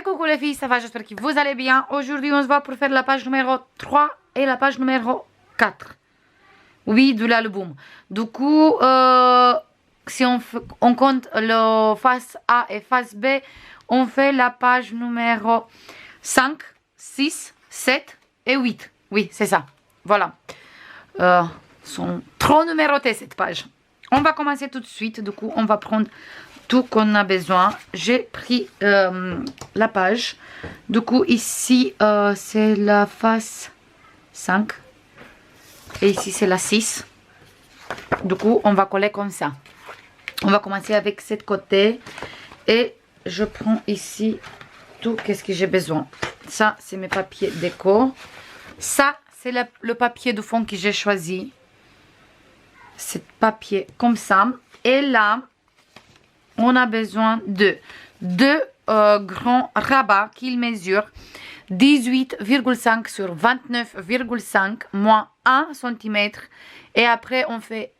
Coucou les filles, ça va, j'espère que vous allez bien. Aujourd'hui, on se voit pour faire la page numéro 3 et la page numéro 4. Oui, de l'album. Du coup, si on compte le face A et face B, on fait la page numéro 5, 6, 7 et 8. Oui, c'est ça. Voilà. Sont trop numérotées cette page. On va commencer tout de suite. Du coup, on va prendre tout qu'on a besoin. J'ai pris la page. Du coup, ici, c'est la face 5. Et ici, c'est la 6. Du coup, on va coller comme ça. On va commencer avec cette côté. Et je prends ici tout qu'est-ce que j'ai besoin. Ça, c'est mes papiers déco. Ça, c'est le papier de fond que j'ai choisi. C'est papier comme ça. Et là, on a besoin de deux grands rabats qui mesurent 18,5 sur 29,5 moins 1 cm. Et après, on fait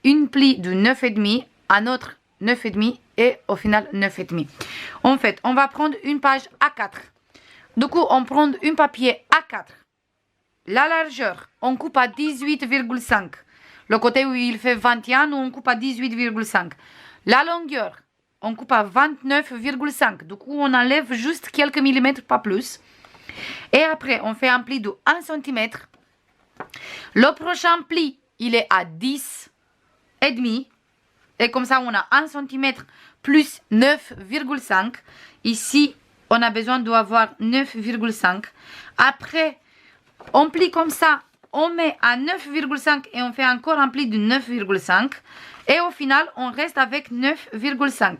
une pli de 9,5, un autre 9,5 et au final 9,5. En fait, on va prendre une page A4. Du coup, on prend un papier A4. La largeur, on coupe à 18,5. Le côté où il fait 21, nous on coupe à 18,5. La longueur, on coupe à 29,5. Du coup, on enlève juste quelques millimètres, pas plus. Et après, on fait un pli de 1 cm. Le prochain pli, il est à 10,5. Et comme ça, on a 1 cm plus 9,5. Ici, on a besoin d'avoir 9,5. Après, on plie comme ça. On met à 9,5 et on fait encore un pli de 9,5. Et au final, on reste avec 9,5.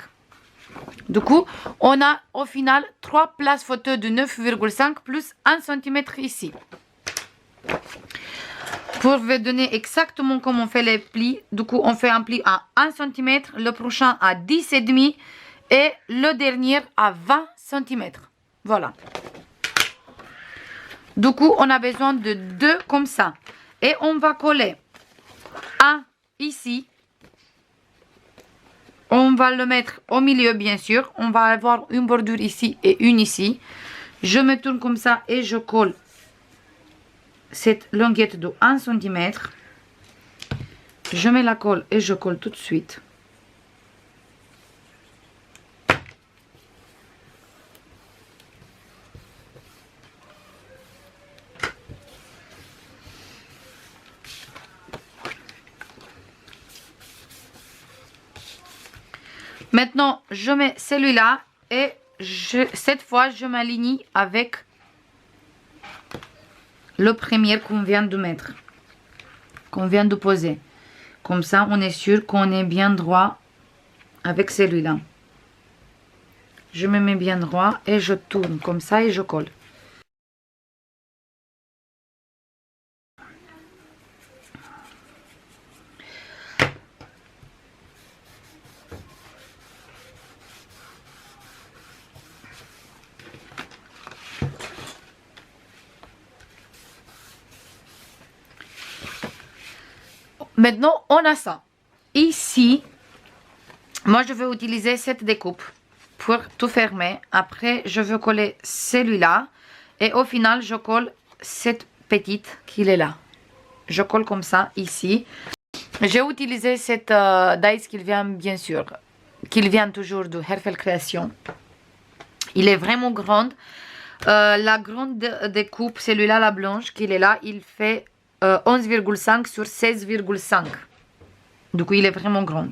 Du coup, on a au final 3 places photos de 9,5 plus 1 cm ici. Pour vous donner exactement comment on fait les plis, du coup, on fait un pli à 1 cm, le prochain à 10,5 et le dernier à 20 cm. Voilà. Du coup, on a besoin de deux comme ça. Et on va coller un ici. On va le mettre au milieu, bien sûr. On va avoir une bordure ici et une ici. Je me tourne comme ça et je colle cette longuette de 1 cm. Je mets la colle et je colle tout de suite. Maintenant, je mets celui-là et cette fois, je m'aligne avec le premier qu'on vient de mettre, qu'on vient de poser. Comme ça, on est sûr qu'on est bien droit avec celui-là. Je me mets bien droit et je tourne comme ça et je colle. Maintenant, on a ça. Ici, moi, je vais utiliser cette découpe pour tout fermer. Après, je vais coller celui-là. Et au final, je colle cette petite qui est là. Je colle comme ça, ici. J'ai utilisé cette dice qui vient, bien sûr, qui vient toujours de Herfel Création. Il est vraiment grand. La grande découpe, celui-là, la blanche, qui est là, il fait 11,5 sur 16,5. Du coup, il est vraiment grand.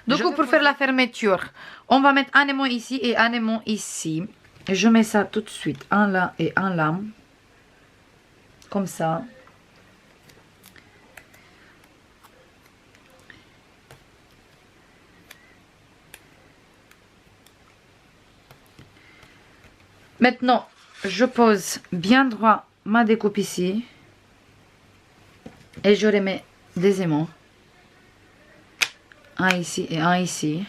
Du coup, pour faire la fermeture, on va mettre un aimant ici et un aimant ici. Je mets ça tout de suite, un là et un là. Comme ça. Maintenant, je pose bien droit ma découpe ici. Et je remets des aimants. Un ici et un ici.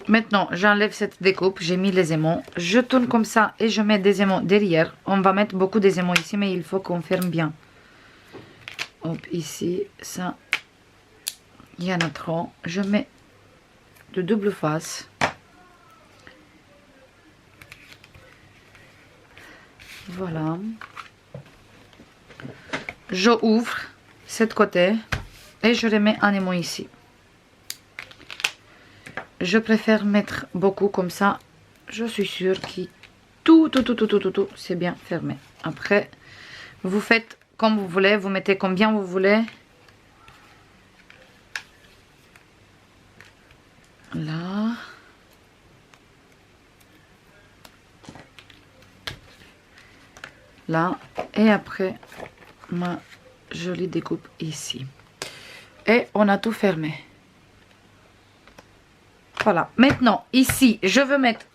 Maintenant, j'enlève cette découpe. J'ai mis les aimants. Je tourne comme ça et je mets des aimants derrière. On va mettre beaucoup des aimants ici, mais il faut qu'on ferme bien. Hop, ici, ça. Il y en a trop. Je mets de double face. Voilà. Je ouvre cette côté et je remets un aimant ici. Je préfère mettre beaucoup comme ça. Je suis sûre que tout, c'est bien fermé. Après, vous faites comme vous voulez. Vous mettez combien vous voulez. Là. Là. Et après, ma jolie découpe ici. Et on a tout fermé. Voilà. Maintenant, ici, je veux mettre...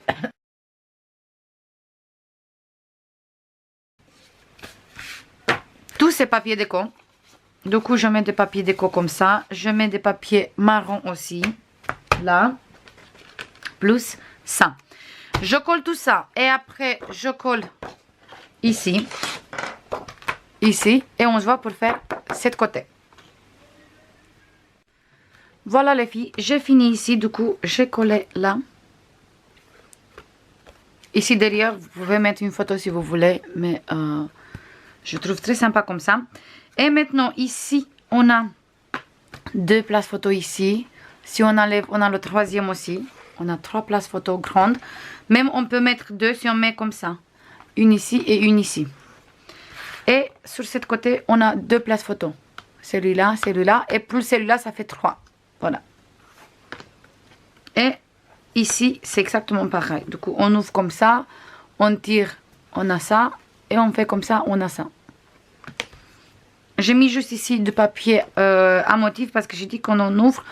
tous ces papiers déco. Du coup, je mets des papiers déco comme ça. Je mets des papiers marron aussi. Là. Plus ça. Je colle tout ça. Et après, je colle ici. Ici. Et on se voit pour faire cette côté. Voilà les filles. J'ai fini ici. Du coup, j'ai collé là. Ici derrière, vous pouvez mettre une photo si vous voulez. Mais je trouve très sympa comme ça. Et maintenant, ici, on a deux places photo ici. Si on enlève, on a le troisième aussi. On a 3 places photo grandes. Même on peut mettre 2 si on met comme ça. Une ici et une ici. Et sur cette côté, on a 2 places photo. Celui-là, celui-là. Et plus celui-là, ça fait 3. Voilà. Et ici, c'est exactement pareil. Du coup, on ouvre comme ça. On tire, on a ça. Et on fait comme ça, on a ça. J'ai mis juste ici du papier à motif parce que j'ai dit qu'on en ouvre,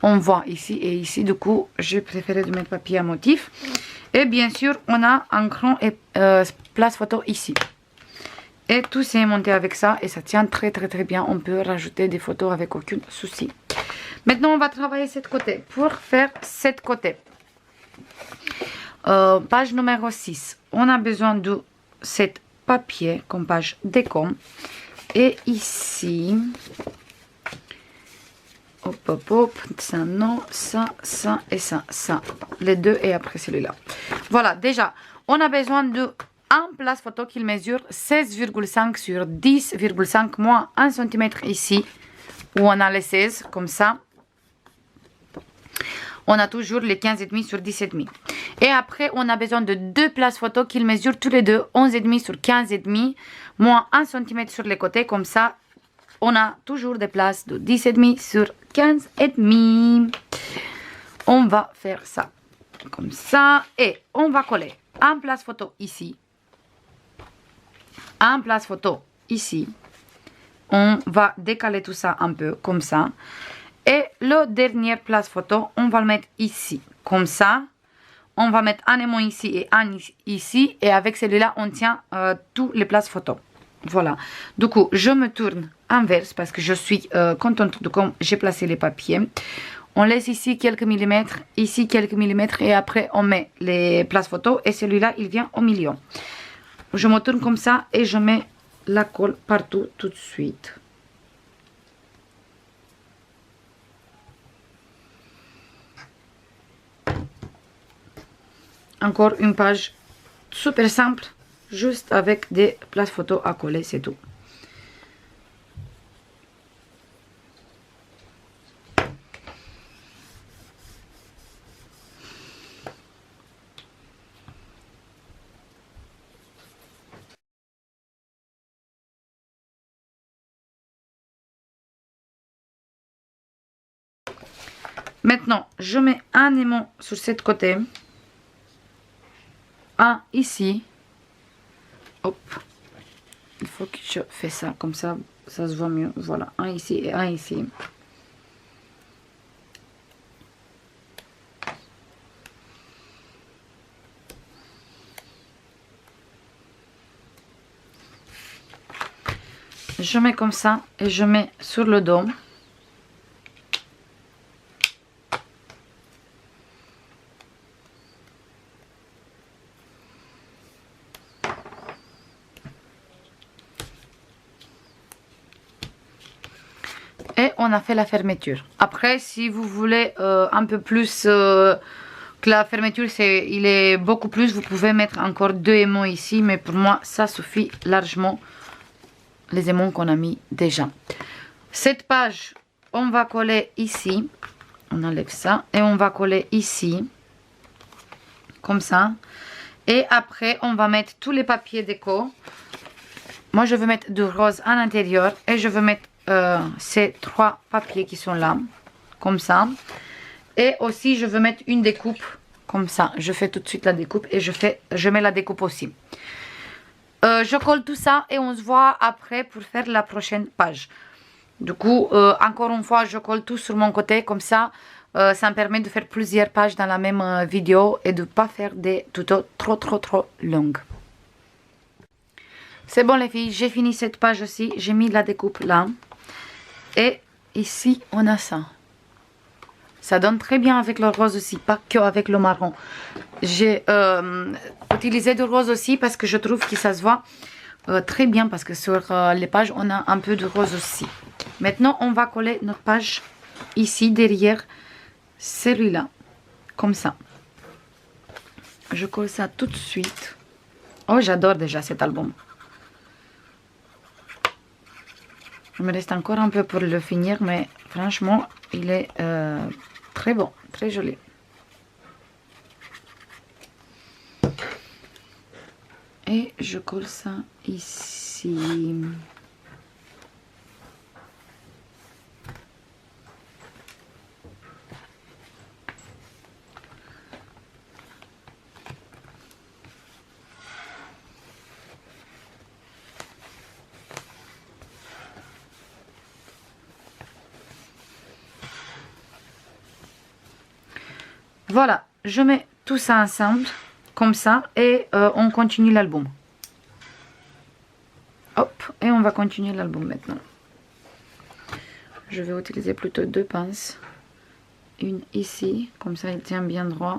on voit ici et ici. Du coup, j'ai préféré de mettre papier à motif. Et bien sûr, on a un grand place photo ici. Et tout s'est monté avec ça et ça tient très bien. On peut rajouter des photos avec aucun souci. Maintenant, on va travailler cette côté. Pour faire cette côté, page numéro 6, on a besoin de cet papier comme page déco. Et ici, hop, ça non, ça et ça. Les deux et après celui-là. Voilà, déjà, on a besoin de un place photo qui mesure 16,5 sur 10,5 moins 1 cm ici, où on a les 16, comme ça. On a toujours les 15,5 sur 10,5. Et après, on a besoin de 2 places photo qui mesurent tous les deux 11,5 sur 15,5, moins 1 cm sur les côtés. Comme ça, on a toujours des places de 10,5 sur 15,5. On va faire ça comme ça. Et on va coller un place photo ici. Un place photo ici. On va décaler tout ça un peu comme ça. Et le dernier place photo, on va le mettre ici, comme ça. On va mettre un aimant ici et un ici. Et avec celui-là, on tient tous les places photo. Voilà. Du coup, je me tourne inverse parce que je suis contente de comment j'ai placé les papiers. On laisse ici quelques millimètres, ici quelques millimètres. Et après, on met les places photo. Et celui-là, il vient au milieu. Je me tourne comme ça et je mets la colle partout tout de suite. Encore une page super simple, juste avec des places photo à coller, c'est tout. Maintenant, je mets un aimant sur cette côté. Un ici. Hop. Il faut que je fais ça, comme ça, ça se voit mieux. Voilà, un ici et un ici. Je mets comme ça et je mets sur le dos. Et on a fait la fermeture. Après, si vous voulez un peu plus que la fermeture, il est beaucoup plus, vous pouvez mettre encore 2 aimants ici. Mais pour moi, ça suffit largement, les aimants qu'on a mis déjà. Cette page, on va coller ici. On enlève ça. Et on va coller ici. Comme ça. Et après, on va mettre tous les papiers déco. Moi, je veux mettre du rose à l'intérieur. Et je veux mettre ces 3 papiers qui sont là. Comme ça. Et aussi, je veux mettre une découpe. Comme ça. Je fais tout de suite la découpe. Et je mets la découpe aussi. Je colle tout ça. Et on se voit après pour faire la prochaine page. Du coup, encore une fois, je colle tout sur mon côté. Comme ça, ça me permet de faire plusieurs pages dans la même vidéo. Et de ne pas faire des tutos trop longues. C'est bon les filles, j'ai fini cette page aussi. J'ai mis la découpe là. Et ici, on a ça. Ça donne très bien avec le rose aussi, pas que avec le marron. J'ai utilisé du rose aussi parce que je trouve que ça se voit très bien. Parce que sur les pages, on a un peu de rose aussi. Maintenant, on va coller notre page ici, derrière celui-là. Comme ça. Je colle ça tout de suite. Oh, j'adore déjà cet album. Il me reste encore un peu pour le finir, mais franchement, il est très bon, très joli. Et je colle ça ici. Voilà, je mets tout ça ensemble, comme ça, et on continue l'album. Hop, et on va continuer l'album maintenant. Je vais utiliser plutôt 2 pinces. Une ici, comme ça il tient bien droit.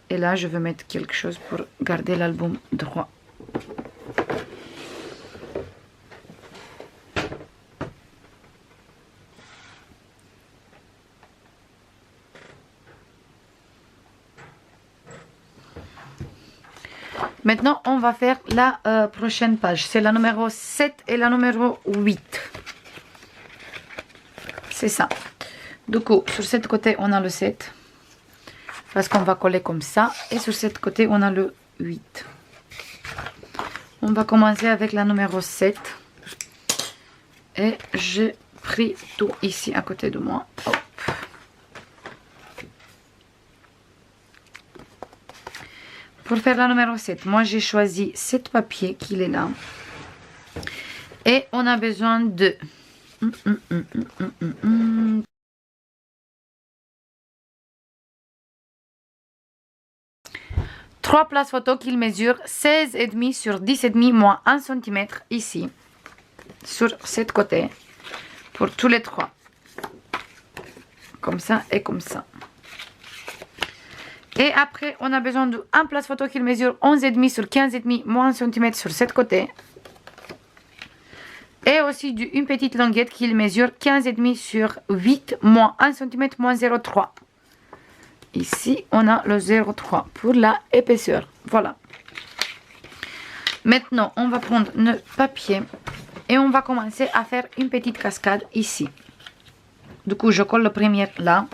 Et là, je vais mettre quelque chose pour garder l'album droit. Maintenant, on va faire la prochaine page. C'est la numéro 7 et la numéro 8. C'est ça. Du coup, sur ce côté, on a le 7. Parce qu'on va coller comme ça. Et sur ce côté, on a le 8. On va commencer avec la numéro 7. Et j'ai pris tout ici à côté de moi. Hop. Pour faire la numéro 7, moi j'ai choisi 7 papiers qu'il est là. Et on a besoin de 3 places photo qu'il mesure 16,5 sur 10,5 moins 1 cm ici. Sur cette côté. Pour tous les 3. Comme ça et comme ça. Et après, on a besoin d'un place photo qui mesure 11,5 sur 15,5 moins 1 cm sur cette côté. Et aussi une petite languette qui mesure 15,5 sur 8 moins 1 cm moins 0,3. Ici, on a le 0,3 pour la épaisseur. Voilà. Maintenant, on va prendre notre papier et on va commencer à faire une petite cascade ici. Du coup, je colle le premier là.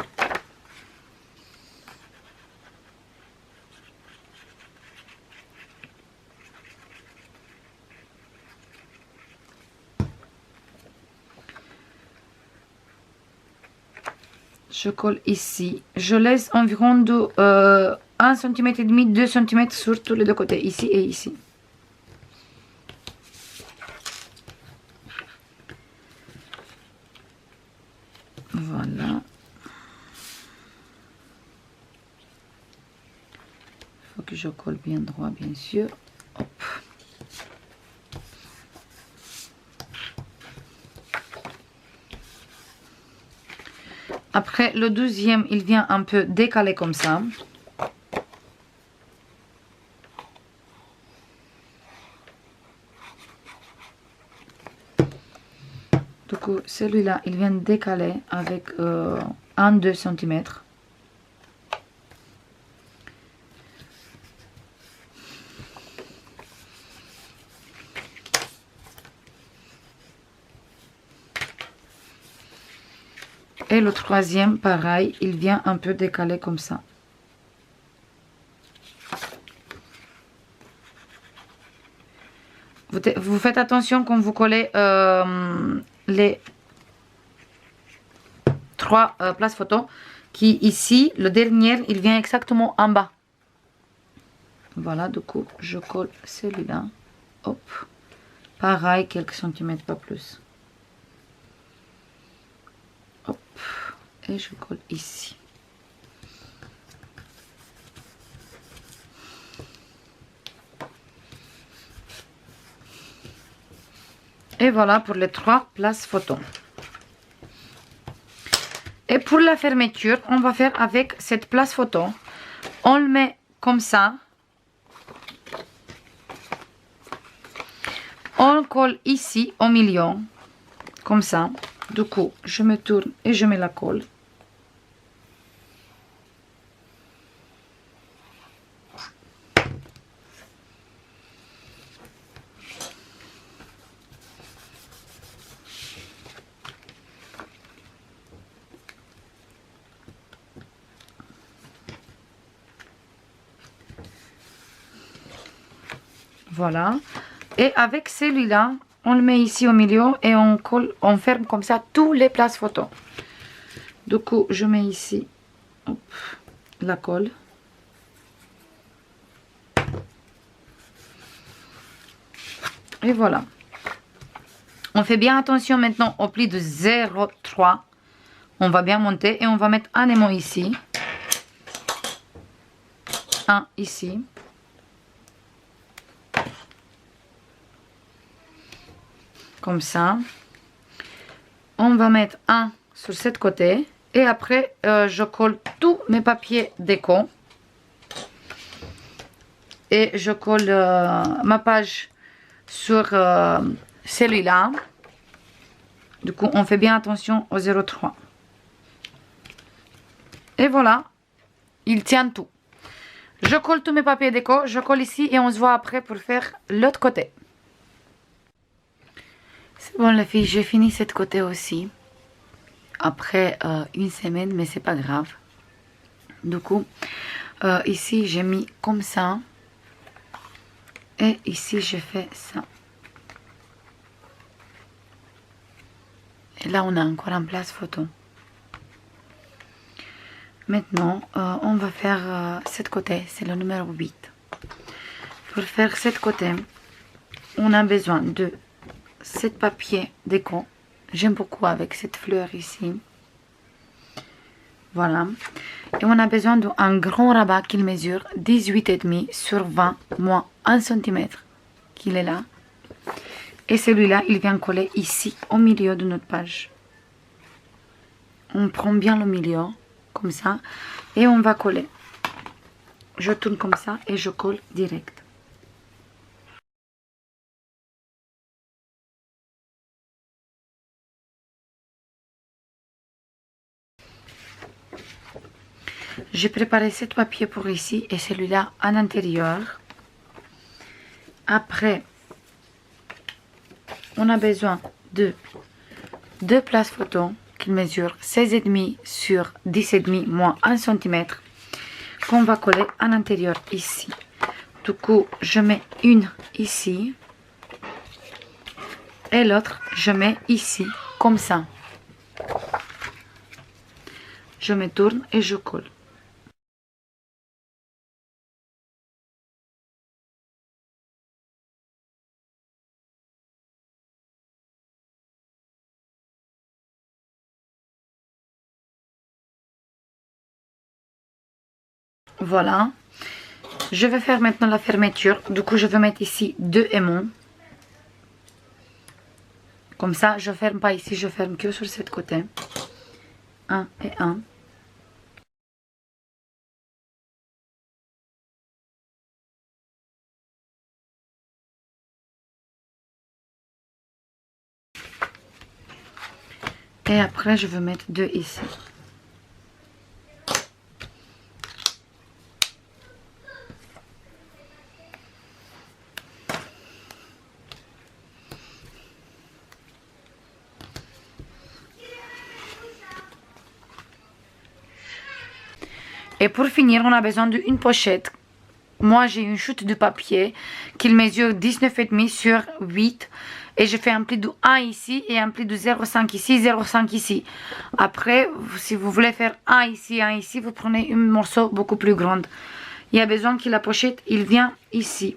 Je colle ici. Je laisse environ de 1 cm et demi, 2 cm sur tous les deux côtés, ici et ici. Voilà. Il faut que je colle bien droit, bien sûr. Hop. Après, le deuxième, il vient un peu décalé comme ça. Du coup, celui-là, il vient décaler avec 1-2 cm. Et le troisième, pareil, il vient un peu décaler comme ça. Vous faites attention quand vous collez les 3 places photo, qui ici, le dernier, il vient exactement en bas. Voilà, du coup, je colle celui-là. Hop. Pareil, quelques centimètres, pas plus. Hop. Et je colle ici. Et voilà pour les 3 places photo. Et pour la fermeture, on va faire avec cette place photo. On le met comme ça. On le colle ici au milieu. Comme ça. Du coup, je me tourne et je mets la colle. Voilà. Et avec celui-là, on le met ici au milieu et on colle, on ferme comme ça tous les places photo. Du coup, je mets ici hop, la colle. Et voilà. On fait bien attention maintenant au pli de 0,3. On va bien monter et on va mettre un aimant ici. Un ici. Comme ça. On va mettre un sur ce côté. Et après, je colle tous mes papiers déco. Et je colle ma page sur celui-là. Du coup, on fait bien attention au 0,3. Et voilà, il tient tout. Je colle tous mes papiers déco, je colle ici et on se voit après pour faire l'autre côté. C'est bon les filles, j'ai fini cette côté aussi. Après une semaine, mais c'est pas grave. Du coup, ici j'ai mis comme ça. Et ici j'ai fait ça. Et là on a encore une place photo. Maintenant, on va faire cette côté, c'est le numéro 8. Pour faire cette côté, on a besoin de cet papier déco. J'aime beaucoup avec cette fleur ici. Voilà. Et on a besoin d'un grand rabat qui mesure 18,5 sur 20 moins 1 cm. Qu'il est là. Et celui-là, il vient coller ici, au milieu de notre page. On prend bien le milieu, comme ça. Et on va coller. Je tourne comme ça et je colle direct. J'ai préparé 7 papiers pour ici et celui-là à l'intérieur. Après, on a besoin de 2 places photo qui mesurent 16,5 sur 10,5 moins 1 cm qu'on va coller à l'intérieur ici. Du coup, je mets une ici et l'autre, je mets ici, comme ça. Je me tourne et je colle. Voilà. Je vais faire maintenant la fermeture. Du coup, je vais mettre ici 2 aimants. Comme ça, je ferme pas ici, je ferme que sur ce côté. 1 et 1. Et après, je vais mettre 2 ici. Et pour finir, on a besoin d'une pochette. Moi, j'ai une chute de papier qui mesure 19,5 sur 8. Et je fais un pli de 1 ici et un pli de 0,5 ici, 0,5 ici. Après, si vous voulez faire 1 ici, vous prenez un morceau beaucoup plus grand. Il y a besoin que la pochette, il vient ici.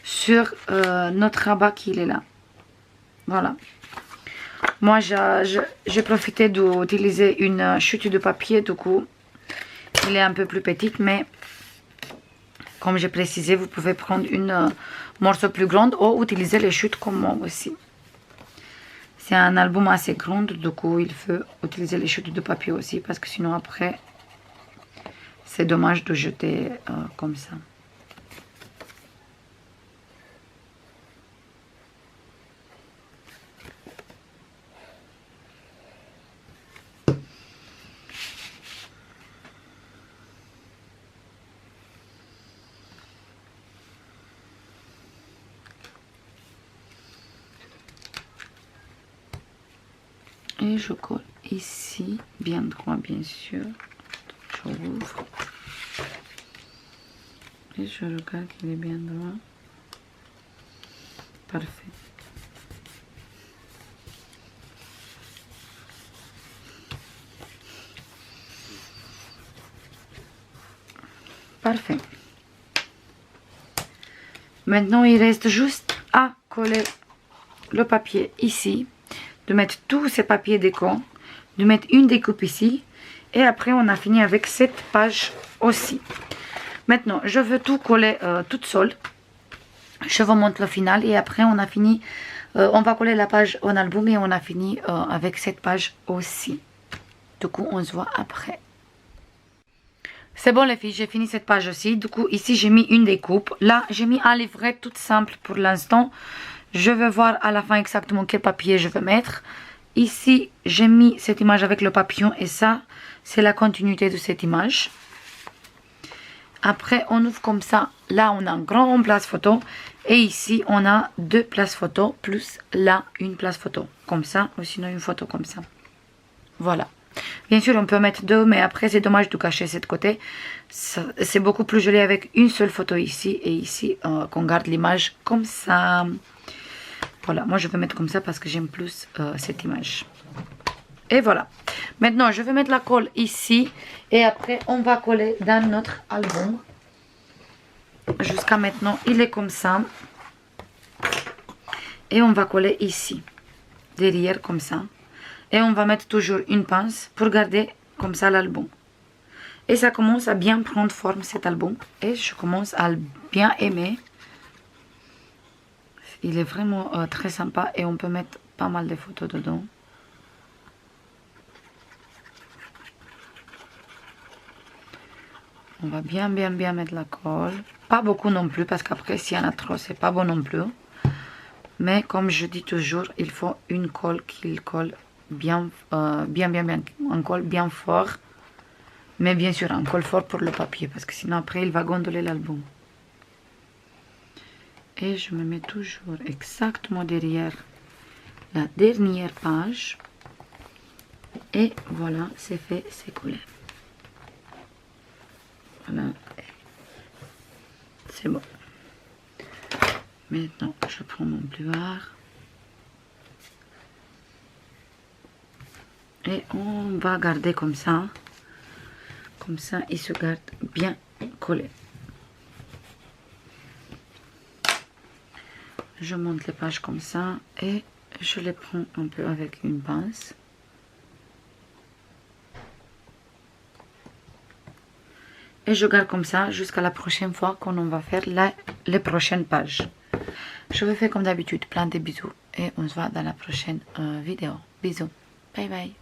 Sur notre rabat qui est là. Voilà. Moi, j'ai profité d'utiliser une chute de papier, du coup. Il est un peu plus petite, mais comme j'ai précisé, vous pouvez prendre une morceau plus grande ou utiliser les chutes comme moi aussi. C'est un album assez grand, du coup il faut utiliser les chutes de papier aussi, parce que sinon après, c'est dommage de jeter comme ça. Et je colle ici, bien droit bien sûr. Je ouvre. Et je regarde qu'il est bien droit. Parfait. Parfait. Maintenant, il reste juste à coller le papier ici. De mettre tous ces papiers déco, de mettre une découpe ici, et après on a fini avec cette page aussi. Maintenant, je veux tout coller toute seule. Je vous montre le final et après on a fini, on va coller la page en album et on a fini avec cette page aussi. Du coup, on se voit après. C'est bon les filles, j'ai fini cette page aussi. Du coup, ici j'ai mis une découpe. Là, j'ai mis un livret tout simple pour l'instant. Je vais voir à la fin exactement quel papier je vais mettre. Ici, j'ai mis cette image avec le papillon et ça, c'est la continuité de cette image. Après, on ouvre comme ça. Là, on a un grand place photo. Et ici, on a 2 places photo plus là, une place photo. Comme ça, ou sinon une photo comme ça. Voilà. Bien sûr, on peut mettre 2, mais après, c'est dommage de cacher cette côté. C'est beaucoup plus joli avec une seule photo ici et ici, qu'on garde l'image comme ça. Voilà, moi je vais mettre comme ça parce que j'aime plus cette image. Et voilà. Maintenant, je vais mettre la colle ici. Et après, on va coller dans notre album. Jusqu'à maintenant, il est comme ça. Et on va coller ici. Derrière, comme ça. Et on va mettre toujours une pince pour garder comme ça l'album. Et ça commence à bien prendre forme cet album. Et je commence à bien aimer. Il est vraiment très sympa et on peut mettre pas mal de photos dedans. On va bien mettre la colle. Pas beaucoup non plus parce qu'après s'il y en a trop c'est pas bon non plus. Mais comme je dis toujours, il faut une colle qui colle bien, un colle bien fort. Mais bien sûr un colle fort pour le papier parce que sinon après il va gondoler l'album. Et je me mets toujours exactement derrière la dernière page. Et voilà, c'est fait, c'est collé. Voilà. C'est bon. Maintenant, je prends mon pluard. Et on va garder comme ça. Comme ça, il se garde bien collé. Je monte les pages comme ça et je les prends un peu avec une pince. Et je garde comme ça jusqu'à la prochaine fois qu'on va faire les prochaines pages. Je vous fais comme d'habitude plein de bisous et on se voit dans la prochaine vidéo. Bisous. Bye bye.